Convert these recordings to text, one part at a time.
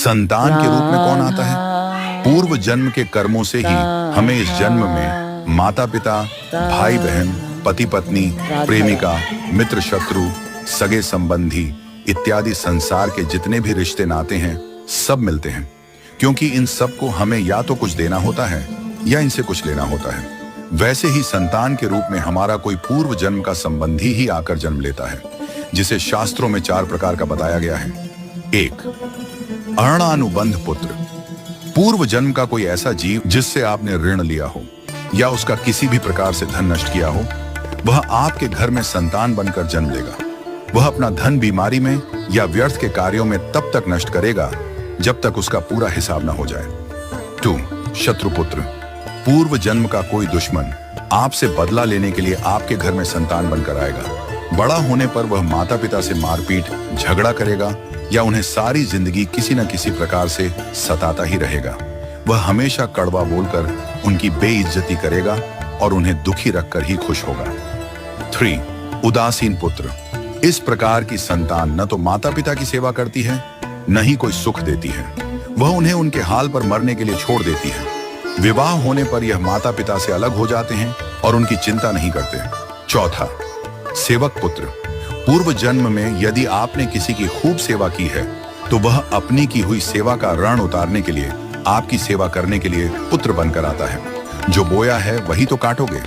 संतान के रूप में कौन आता है? पूर्व जन्म के कर्मों से ही हमें इस जन्म में माता पिता, भाई बहन, पति पत्नी, प्रेमिका, मित्र शत्रु, सगे संबंधी इत्यादि संसार के जितने भी रिश्ते नाते हैं सब मिलते हैं, क्योंकि इन सब को हमें या तो कुछ देना होता है या इनसे कुछ लेना होता है। वैसे ही संतान के रूप में हमारा कोई पूर्व जन्म का संबंधी ही आकर जन्म लेता है, जिसे शास्त्रों में 4 प्रकार का बताया गया है। 1. अणानुबंध पुत्र। पूर्व जन्म का कोई ऐसा जीव जिससे आपने ऋण लिया हो या उसका किसी भी प्रकार से धन नष्ट किया हो, वह आपके घर में संतान बनकर जन्म लेगा। वह अपना धन बीमारी में या व्यर्थ के कार्यों में तब तक नष्ट करेगा जब तक उसका पूरा हिसाब न हो जाए। 2. शत्रुपुत्र। पूर्व जन्म का कोई दुश्मन आपसे बदला लेने के लिए आपके घर में संतान बनकर आएगा। बड़ा होने पर वह माता पिता से मारपीट, झगड़ा करेगा या उन्हें सारी जिंदगी किसी न किसी प्रकार से सताता ही रहेगा। वह हमेशा कड़वा बोलकर उनकी बेइज्जती करेगा और उन्हें दुखी रखकर ही खुश होगा। 3. उदासीन पुत्र। इस प्रकार की संतान न तो माता पिता की सेवा करती है, न ही कोई सुख देती है। वह उन्हें उनके हाल पर मरने के लिए छोड़ देती है। विवाह होने पर यह माता पिता से अलग हो जाते हैं और उनकी चिंता नहीं करते। 4. सेवक पुत्र। पूर्व जन्म में यदि आपने किसी की खूब सेवा की है तो वह अपनी की हुई सेवा का ऋण उतारने के लिए आपकी सेवा करने के लिए पुत्र बनकर आता है। जो बोया है वही तो काटोगे।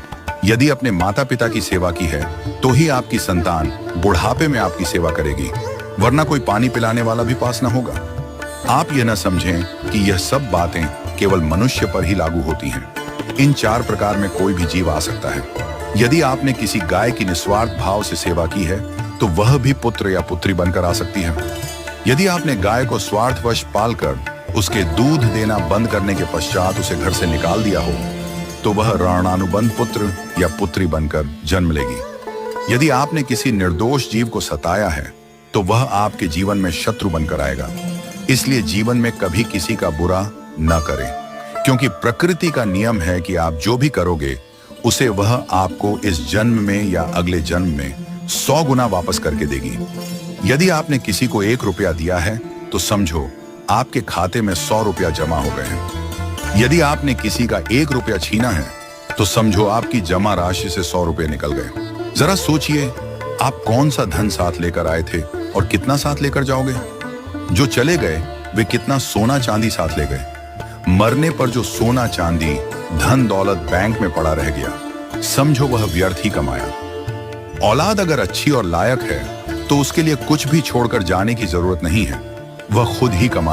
यदि अपने माता पिता की सेवा की है तो ही आपकी संतान बुढ़ापे में आपकी सेवा करेगी, वरना कोई पानी पिलाने वाला भी पास न होगा। आप यह न समझें कि यह सब बातें केवल मनुष्य पर ही लागू होती हैं। इन 4 प्रकार में कोई भी जीव आ सकता है। यदि आपने किसी गाय की निस्वार्थ भाव से सेवा की है तो वह भी पुत्र या पुत्री बनकर आ सकती है। यदि आपने गाय को स्वार्थवश पालकर उसके दूध देना बंद करने के पश्चात उसे घर से निकाल दिया हो तो वह ऋणानुबंध पुत्र या पुत्री बनकर जन्म लेगी। यदि आपने किसी निर्दोष जीव को सताया है तो वह आपके जीवन में शत्रु बनकर आएगा। इसलिए जीवन में कभी किसी का बुरा न करें, क्योंकि प्रकृति का नियम है कि आप जो भी करोगे उसे वह आपको इस जन्म में या अगले जन्म में 100 गुना वापस करके देगी। यदि आपने किसी को 1 रुपया दिया है तो समझो आपके खाते में 100 रुपया जमा हो गए हैं। यदि आपने किसी का 1 रुपया छीना है तो समझो आपकी जमा राशि से 100 रुपये निकल गए। जरा सोचिए, आप कौन सा धन साथ लेकर आए थे और कितना साथ लेकर जाओगे? जो चले गए वे कितना सोना चांदी साथ ले गए? मरने पर जो सोना चांदी धन दौलत बैंक में पड़ा रह गया, समझो वह व्यर्थ ही कमाया। औलाद अगर अच्छी और लायक है तो उसके लिए कुछ भी छोड़कर जाने की जरूरत नहीं है, वह खुद ही कमा